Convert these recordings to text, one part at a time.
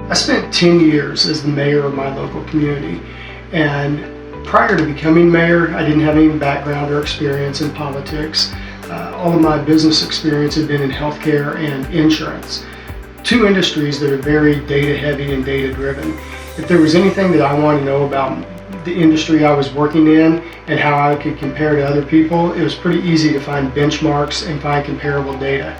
I spent 10 years as the mayor of my local community, and prior to becoming mayor, I didn't have any background or experience in politics. All of my business experience had been in healthcare and insurance, two industries that are very data heavy and data driven. If there was anything that I wanted to know about the industry I was working in and how I could compare to other people, it was pretty easy to find benchmarks and find comparable data.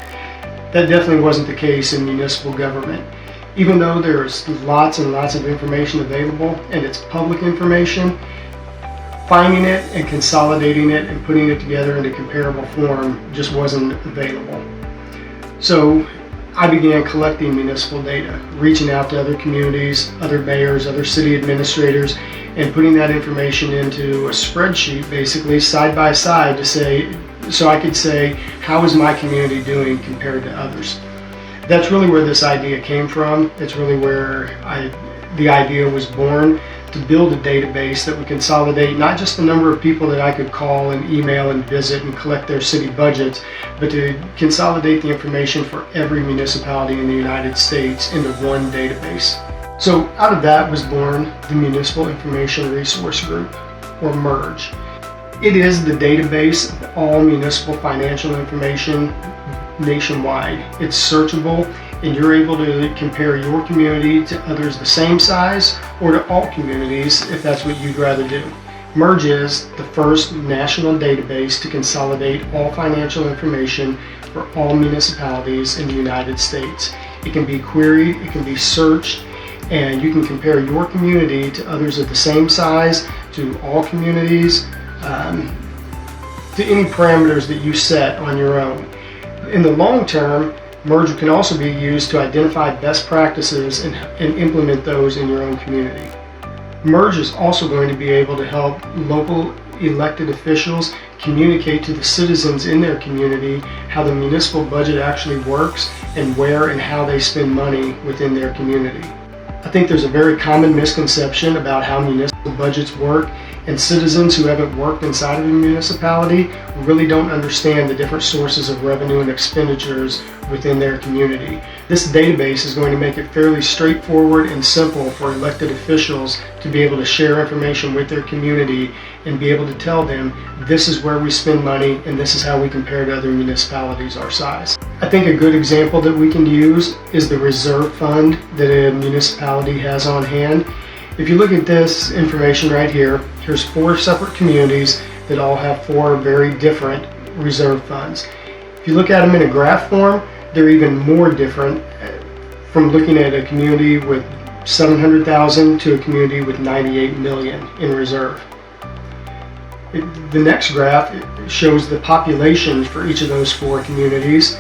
That definitely wasn't the case in municipal government. Even though there's lots and lots of information available and it's public information, finding it and consolidating it and putting it together into comparable form just wasn't available. So I began collecting municipal data, reaching out to other communities, other mayors, other city administrators, and putting that information into a spreadsheet, basically side by side, so I could say, how is my community doing compared to others? That's really where this idea came from. It's really where the idea was born, to build a database that would consolidate not just the number of people that I could call and email and visit and collect their city budgets, but to consolidate the information for every municipality in the United States into one database. So out of that was born the Municipal Information Resource Group, or MIRG. It is the database of all municipal financial information nationwide. It's searchable, and you're able to compare your community to others the same size or to all communities if that's what you'd rather do. MIRG is the first national database to consolidate all financial information for all municipalities in the United States. It can be queried, it can be searched, and you can compare your community to others of the same size, to all communities, to any parameters that you set on your own. In the long term, MIRG can also be used to identify best practices and implement those in your own community. MIRG is also going to be able to help local elected officials communicate to the citizens in their community how the municipal budget actually works and where and how they spend money within their community. I think there's a very common misconception about how municipal budgets work, and citizens who haven't worked inside of a municipality really don't understand the different sources of revenue and expenditures within their community. This database is going to make it fairly straightforward and simple for elected officials to be able to share information with their community and be able to tell them, this is where we spend money and this is how we compare to other municipalities our size. I think a good example that we can use is the reserve fund that a municipality has on hand. If you look at this information right here, here's 4 separate communities that all have 4 very different reserve funds. If you look at them in a graph form, they're even more different, from looking at a community with 700,000 to a community with 98 million in reserve. The next graph shows the populations for each of those 4 communities,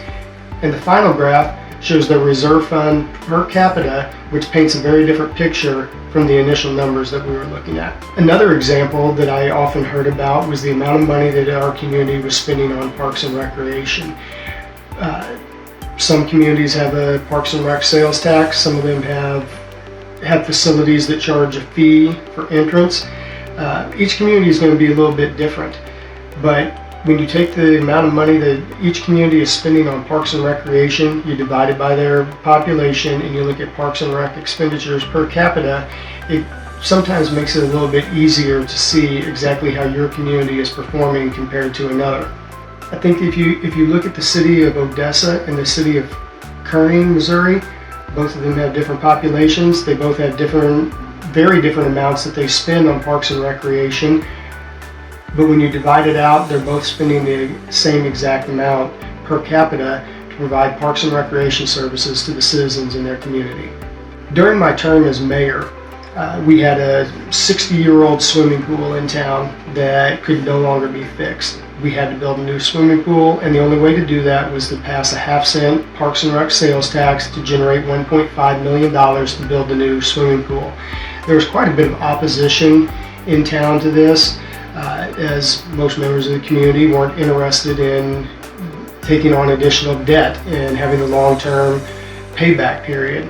and the final graph shows the reserve fund per capita, which paints a very different picture from the initial numbers that we were looking at. Another example that I often heard about was the amount of money that our community was spending on parks and recreation. Some communities have a Parks and Rec sales tax. Some of them have facilities that charge a fee for entrance. Each community is going to be a little bit different, but when you take the amount of money that each community is spending on Parks and Recreation, you divide it by their population, and you look at Parks and Rec expenditures per capita, it sometimes makes it a little bit easier to see exactly how your community is performing compared to another. I think if you look at the city of Odessa and the city of Kearney, Missouri, both of them have different populations. They both have very different amounts that they spend on Parks and Recreation. But when you divide it out, they're both spending the same exact amount per capita to provide parks and recreation services to the citizens in their community. During my term as mayor, we had a 60-year-old swimming pool in town that could no longer be fixed. We had to build a new swimming pool, and the only way to do that was to pass a half-cent Parks and Rec sales tax to generate $1.5 million to build the new swimming pool. There was quite a bit of opposition in town to this, as most members of the community weren't interested in taking on additional debt and having a long-term payback period.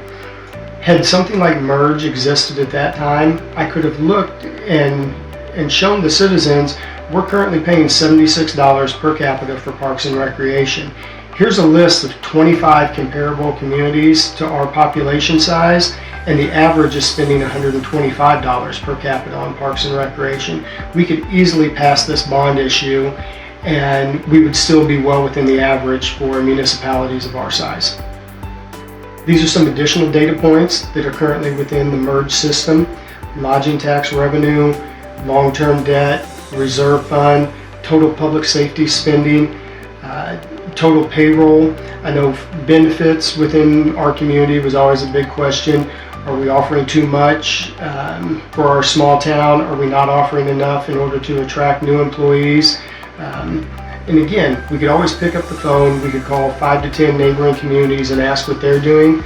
Had something like MIRG existed at that time, I could have looked and shown the citizens we're currently paying $76 per capita for Parks and Recreation. Here's a list of 25 comparable communities to our population size, and the average is spending $125 per capita on parks and recreation. We could easily pass this bond issue and we would still be well within the average for municipalities of our size. These are some additional data points that are currently within the MIRG system: lodging tax revenue, long-term debt, reserve fund, total public safety spending, total payroll. I know benefits within our community was always a big question. Are we offering too much for our small town? Are we not offering enough in order to attract new employees? And again, we could always pick up the phone. We could call 5 to 10 neighboring communities and ask what they're doing.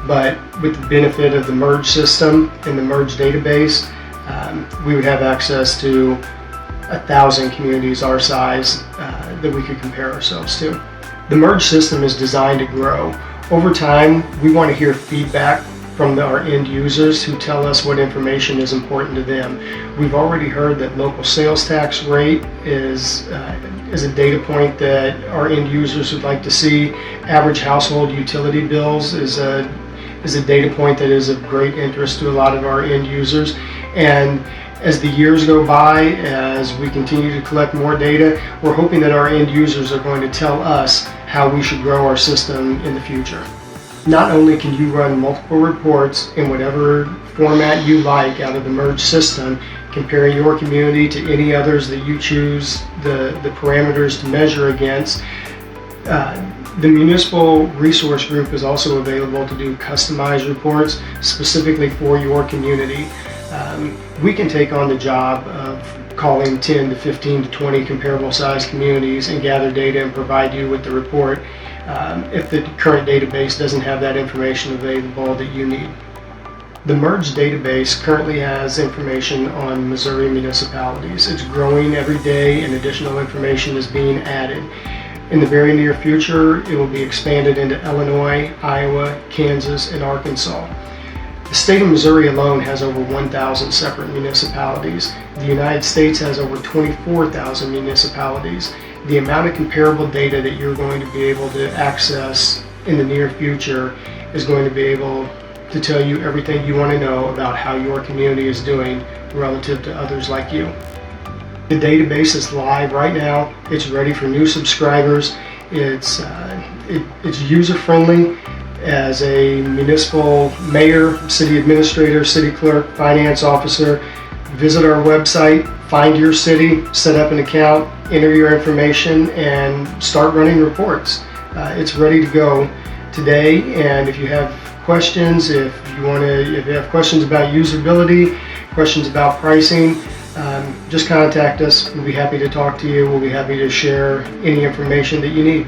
But with the benefit of the MIRG system and the MIRG database, we would have access to 1,000 communities our size that we could compare ourselves to. The MIRG system is designed to grow. Over time, we want to hear feedback from our end users who tell us what information is important to them. We've already heard that local sales tax rate is a data point that our end users would like to see. Average household utility bills is a data point that is of great interest to a lot of our end users. And as the years go by, as we continue to collect more data, we're hoping that our end users are going to tell us how we should grow our system in the future. Not only can you run multiple reports in whatever format you like out of the MIRG system, comparing your community to any others that you choose the parameters to measure against, the Municipal Resource Group is also available to do customized reports specifically for your community. We can take on the job of calling 10 to 15 to 20 comparable sized communities and gather data and provide you with the report if the current database doesn't have that information available that you need. The MIRG database currently has information on Missouri municipalities. It's growing every day and additional information is being added. In the very near future, it will be expanded into Illinois, Iowa, Kansas, and Arkansas. The state of Missouri alone has over 1,000 separate municipalities. The United States has over 24,000 municipalities. The amount of comparable data that you're going to be able to access in the near future is going to be able to tell you everything you want to know about how your community is doing relative to others like you. The database is live right now. It's ready for new subscribers. It's user-friendly. As a municipal mayor, city administrator, city clerk, finance officer, visit our website, find your city, set up an account, enter your information, and start running reports. It's ready to go today, and if you have questions, if you have questions about usability, questions about pricing, just contact us. We'll be happy to talk to you. We'll be happy to share any information that you need.